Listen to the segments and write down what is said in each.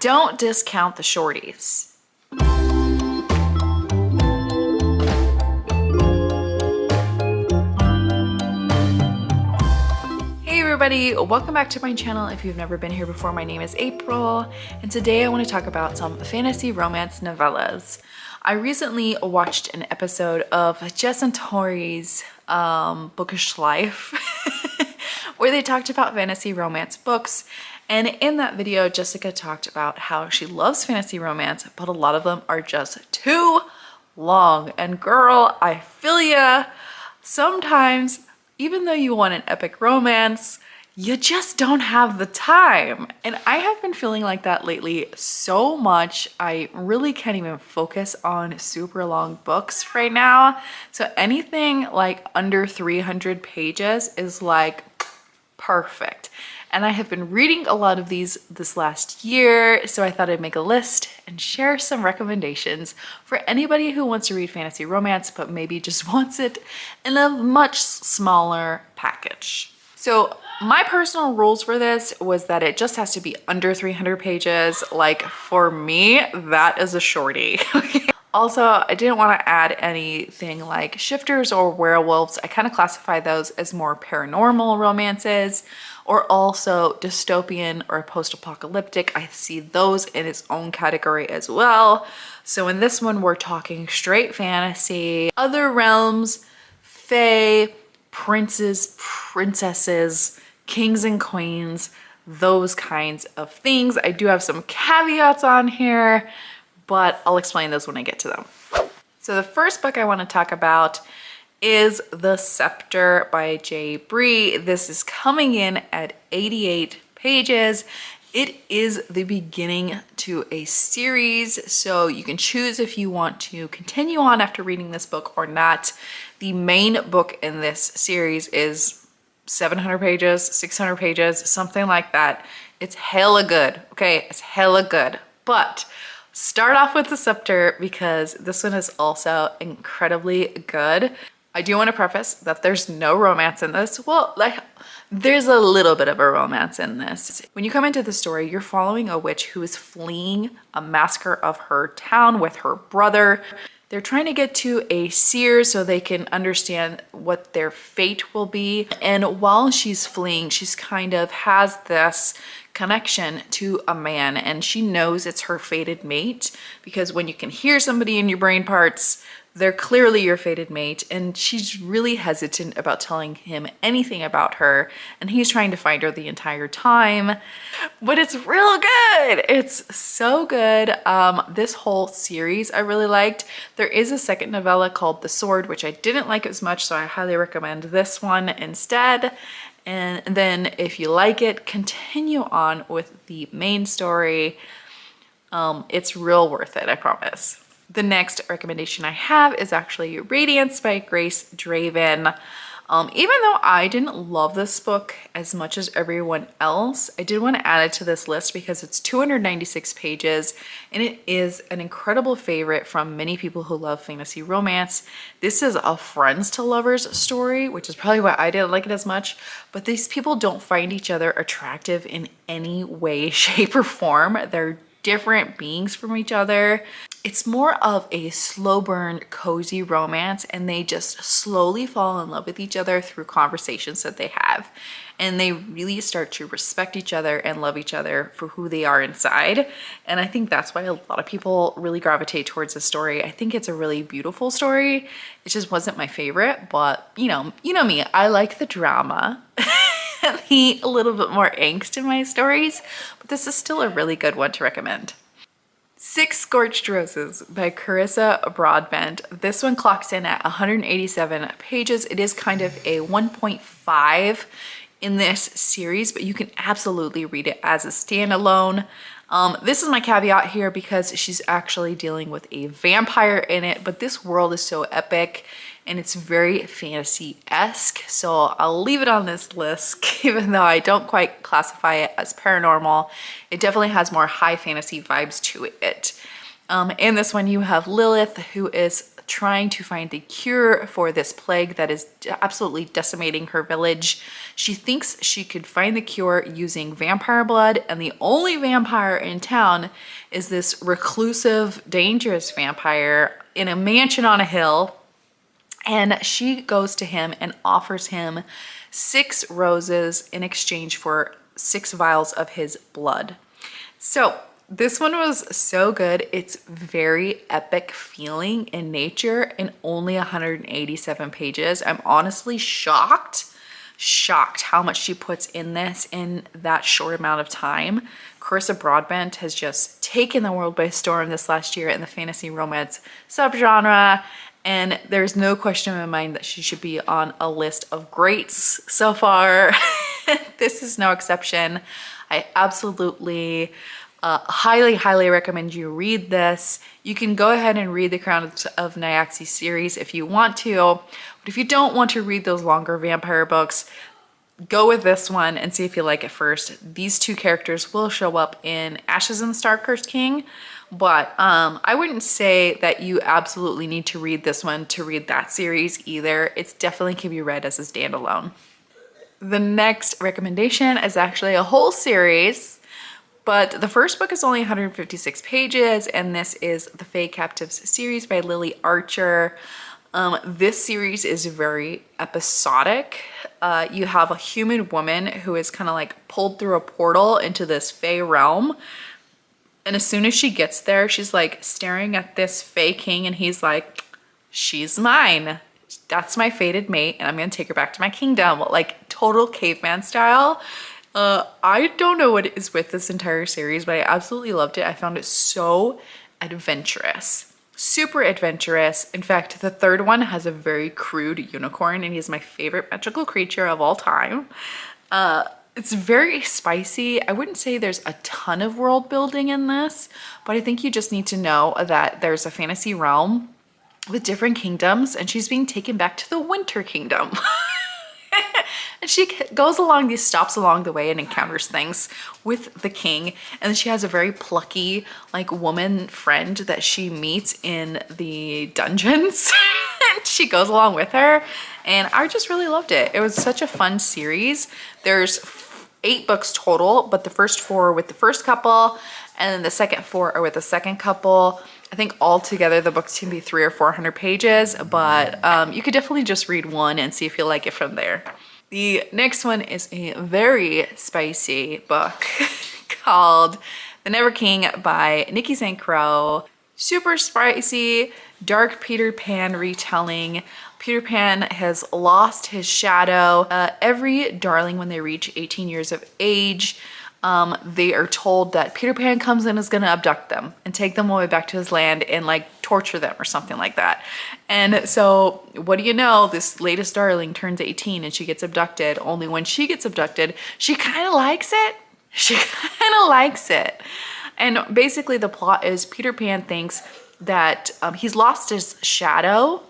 Don't discount the shorties. Hey everybody, welcome back to my channel. If you've never been here before, my name is April, and today I want to talk about some fantasy romance novellas. I recently watched an episode of Jess and Tori's Bookish Life where they talked about fantasy romance books. And in that video, Jessica talked about how she loves fantasy romance, but a lot of them are just too long. And girl, I feel ya. Sometimes, even though you want an epic romance, you just don't have the time. And I have been feeling like that lately so much. I really can't even focus on super long books right now. So anything like under 300 pages is like perfect. And I have been reading a lot of these this last year, so I thought I'd make a list and share some recommendations for anybody who wants to read fantasy romance, but maybe just wants it in a much smaller package. So my personal rules for this was that it just has to be under 300 pages. Like for me, that is a shorty. Also, I didn't want to add anything like shifters or werewolves. I kind of classify those as more paranormal romances, or also dystopian or post-apocalyptic. I see those in its own category as well. So in this one, we're talking straight fantasy, other realms, fae, princes, princesses, kings and queens, those kinds of things. I do have some caveats on here, but I'll explain those when I get to them. So the first book I want to talk about is The Scepter by Bree. This is coming in at 88 pages. It is the beginning to a series, so you can choose if you want to continue on after reading this book or not. The main book in this series is 700 pages, 600 pages, something like that. It's hella good, okay? It's hella good, but start off with The Scepter because this one is also incredibly good. I do want to preface that there's no romance in this. Well, like there's a little bit of a romance in this. When you come into the story, you're following a witch who is fleeing a massacre of her town with her brother. They're trying to get to a seer so they can understand what their fate will be. And while she's fleeing, she's kind of has this connection to a man, and she knows it's her fated mate because when you can hear somebody in your brain parts, they're clearly your fated mate, and she's really hesitant about telling him anything about her, and he's trying to find her the entire time. But it's real good. It's so good. This whole series I really liked. There is a second novella called The Sword, which I didn't like as much, so I highly recommend this one instead. And then if you like it, continue on with the main story. It's real worth it, I promise. The next recommendation I have is actually Radiance by Draven. Even though I didn't love this book as much as everyone else, I did want to add it to this list because it's 296 pages and it is an incredible favorite from many people who love fantasy romance. This is a friends to lovers story, which is probably why I didn't like it as much, but these people don't find each other attractive in any way, shape, or form. They're different beings from each other. It's more of a slow burn, cozy romance, and they just slowly fall in love with each other through conversations that they have. And they really start to respect each other and love each other for who they are inside. And I think that's why a lot of people really gravitate towards this story. I think it's a really beautiful story. It just wasn't my favorite, but you know me, I like the drama. A little bit more angst in my stories, but this is still a really good one to recommend. 6 Scorched Roses by Carissa Broadbent. This one clocks in at 187 pages. It is kind of a 1.5 in this series, but you can absolutely read it as a standalone. This is my caveat here because she's actually dealing with a vampire in it, but this world is so epic and it's very fantasy-esque, so I'll leave it on this list even though I don't quite classify it as paranormal. It definitely has more high fantasy vibes to it. In this one you have Lilith, who is trying to find the cure for this plague that is absolutely decimating her village. She thinks she could find the cure using vampire blood, and the only vampire in town is this reclusive, dangerous vampire in a mansion on a hill. And she goes to him and offers him 6 roses in exchange for 6 vials of his blood. So this one was so good. It's very epic feeling in nature and only 187 pages. I'm honestly shocked how much she puts in this in that short amount of time. Carissa Broadbent has just taken the world by storm this last year in the fantasy romance subgenre, and there's no question in my mind that she should be on a list of greats so far. This is no exception. I absolutely highly recommend you read this. You can go ahead and read the Crown of Nyaxi series if you want to, but if you don't want to read those longer vampire books, go with this one and see if you like it first. These 2 characters will show up in Ashes and the Star-Cursed King, but I wouldn't say that you absolutely need to read this one to read that series either. It's definitely can be read as a standalone. The next recommendation is actually a whole series. But the first book is only 156 pages, and this is the Fae Captives series by Lily Archer. This series is very episodic. You have a human woman who is kind of like pulled through a portal into this Fae realm. And as soon as she gets there, she's like staring at this Fae king, and he's like, she's mine. That's my fated mate, and I'm gonna take her back to my kingdom. Like total caveman style. I don't know what it is with this entire series, but I absolutely loved it. I found it so adventurous, super adventurous. In fact, the 3rd one has a very crude unicorn, and he's my favorite magical creature of all time. It's very spicy. I wouldn't say there's a ton of world building in this, but I think you just need to know that there's a fantasy realm with different kingdoms, and she's being taken back to the Winter Kingdom. And she goes along these stops along the way and encounters things with the king. And then she has a very plucky, like, woman friend that she meets in the dungeons. And she goes along with her. And I just really loved it. It was such a fun series. There's 8 books total, but the first 4 are with the first couple, and then the second 4 are with the second couple. I think altogether the books can be 300 or 400 pages, but you could definitely just read one and see if you like it from there. The next one is a very spicy book called The Never King by Nikki St. Crowe. Super spicy, dark Peter Pan retelling. Peter Pan has lost his shadow. Every darling, when they reach 18 years of age, they are told that Peter Pan comes in and is gonna abduct them and take them all the way back to his land and like torture them or something like that. And so what do you know, this latest darling turns 18 and she gets abducted. Only when she gets abducted, she kind of likes it. She kind of likes it. And basically the plot is Peter Pan thinks that he's lost his shadow.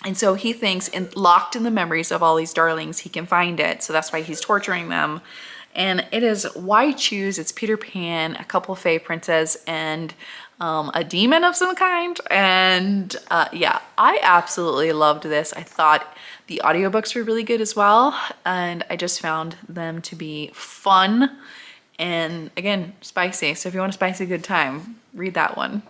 And so he thinks locked in the memories of all these darlings, he can find it. So that's why he's torturing them. And it is Why Choose. It's Peter Pan, a couple of Fae princes, and a demon of some kind. And yeah, I absolutely loved this. I thought the audiobooks were really good as well. And I just found them to be fun and, again, spicy. So if you want a spicy good time, read that one.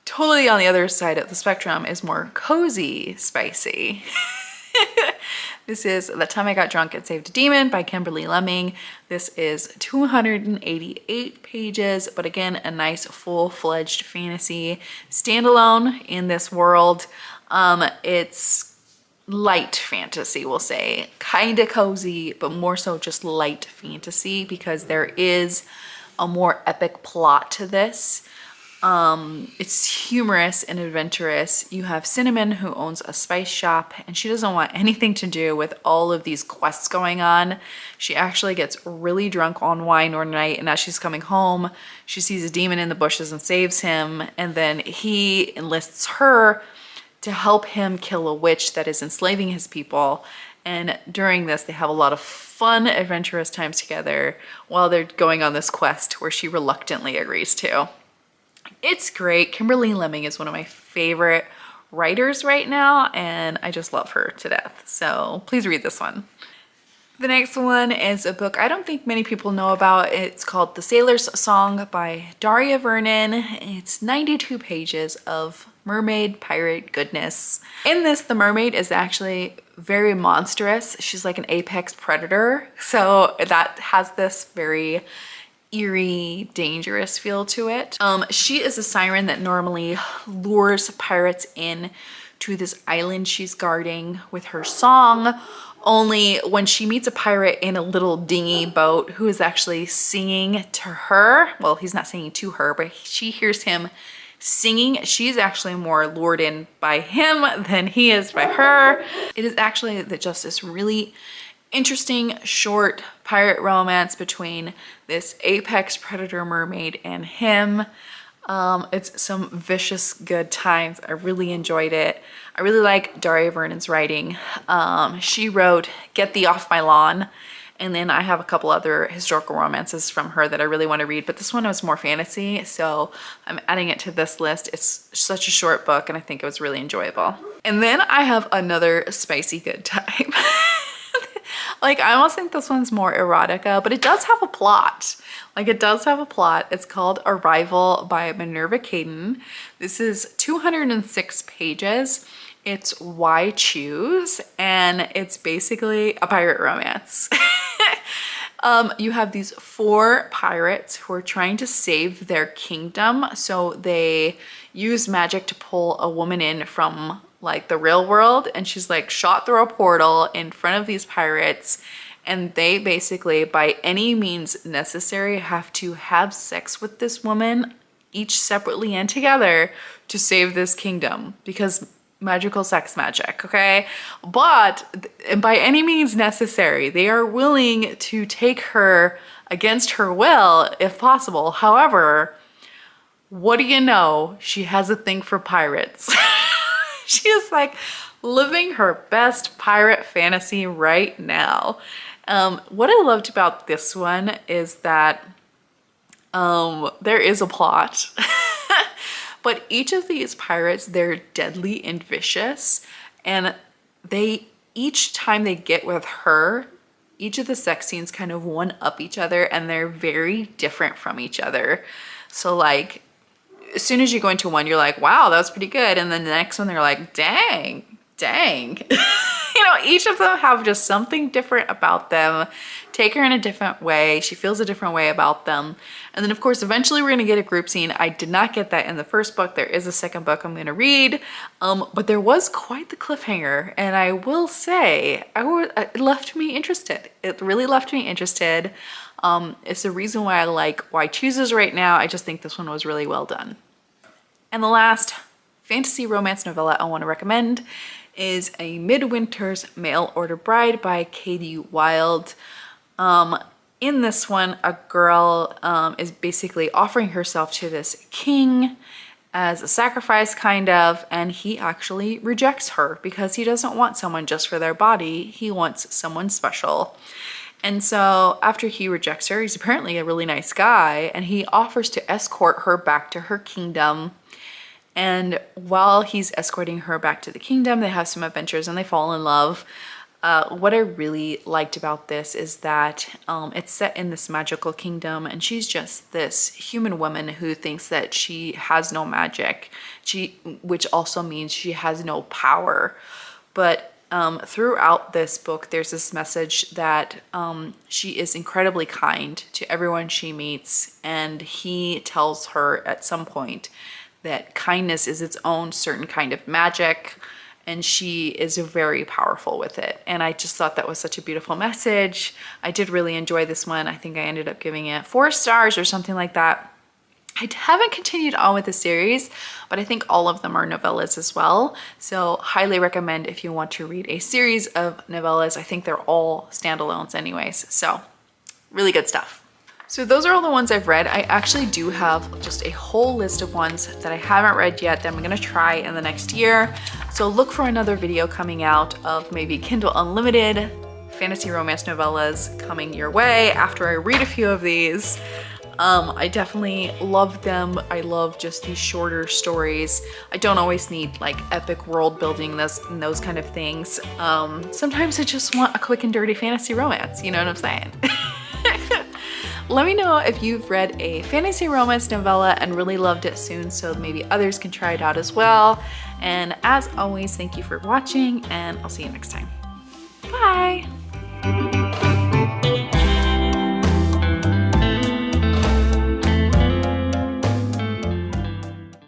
Totally on the other side of the spectrum is more cozy spicy. This is The Time I Got Drunk and Saved a Demon by Kimberley Lemming. This is 288 pages, but again, a nice full-fledged fantasy standalone in this world. It's light fantasy, we'll say. Kinda cozy, but more so just light fantasy because there is a more epic plot to this. It's humorous and adventurous. You have Cinnamon, who owns a spice shop, and she doesn't want anything to do with all of these quests going on. She actually gets really drunk on wine one night, and as she's coming home, she sees a demon in the bushes and saves him, and then he enlists her to help him kill a witch that is enslaving his people. And during this, they have a lot of fun, adventurous times together while they're going on this quest where she reluctantly agrees to. It's great. Kimberley Lemming is one of my favorite writers right now, and I just love her to death. So please read this one. The next one is a book I don't think many people know about. It's called The Sailor's Song by Daria Vernon. It's 92 pages of mermaid pirate goodness. In this, the mermaid is actually very monstrous. She's like an apex predator. So that has this very eerie, dangerous feel to it. She is a siren that normally lures pirates in to this island she's guarding with her song. Only when she meets a pirate in a little dinghy boat who is actually singing to her, well, he's not singing to her, but she hears him singing. She's actually more lured in by him than he is by her. It is actually just this really interesting short pirate romance between this apex predator mermaid and him. It's some vicious good times. I really enjoyed it. I really like Daria Vernon's writing. She wrote Get Thee Off My Lawn, and then I have a couple other historical romances from her that I really want to read, but this one was more fantasy, so I'm adding it to this list. It's such a short book, and I think it was really enjoyable. And then I have another spicy good time. Like, I almost think this one's more erotica, but it does have a plot. Like, it does have a plot. It's called Arrival by Minerva Kayden. This is 206 pages. It's Why Choose, and it's basically a pirate romance. You have these 4 pirates who are trying to save their kingdom. So they use magic to pull a woman in from like the real world, and she's like shot through a portal in front of these pirates, and they basically by any means necessary have to have sex with this woman, each separately and together, to save this kingdom, because magical sex magic, okay? But by any means necessary, they are willing to take her against her will if possible. However, what do you know? She has a thing for pirates. She is like living her best pirate fantasy right now. What I loved about this one is that there is a plot. But each of these pirates, they're deadly and vicious, and each time they get with her, each of the sex scenes kind of one up each other, and they're very different from each other. So like, as soon as you go into one, you're like, wow, that was pretty good. And then the next one, they're like, dang. You know, each of them have just something different about them, take her in a different way. She feels a different way about them. And then of course, eventually we're gonna get a group scene. I did not get that in the first book. There is a second book I'm gonna read, but there was quite the cliffhanger. And I will say, it left me interested. It really left me interested. It's the reason why I like Why Chooses right now. I just think this one was really well done. And the last fantasy romance novella I want to recommend is A Midwinter's Mailorder Bride by Kati Wilde. In this one, a girl is basically offering herself to this king as a sacrifice, kind of, and he actually rejects her because he doesn't want someone just for their body. He wants someone special. And so after he rejects her, he's apparently a really nice guy, and he offers to escort her back to her kingdom. And while he's escorting her back to the kingdom, they have some adventures and they fall in love. What I really liked about this is that it's set in this magical kingdom, and she's just this human woman who thinks that she has no magic, which also means she has no power. But throughout this book, there's this message that she is incredibly kind to everyone she meets, and he tells her at some point that kindness is its own certain kind of magic, and she is very powerful with it. And I just thought that was such a beautiful message. I did really enjoy this one. I think I ended up giving it 4 stars or something like that. I haven't continued on with the series, but I think all of them are novellas as well. So highly recommend if you want to read a series of novellas. I think they're all standalones anyways. So really good stuff. So those are all the ones I've read. I actually do have just a whole list of ones that I haven't read yet that I'm gonna try in the next year. So look for another video coming out of maybe Kindle Unlimited fantasy romance novellas coming your way after I read a few of these. I definitely love them. I love just these shorter stories. I don't always need like epic world building, those kind of things. Sometimes I just want a quick and dirty fantasy romance, you know what I'm saying? Let me know if you've read a fantasy romance novella and really loved it soon, so maybe others can try it out as well. And as always, thank you for watching, and I'll see you next time.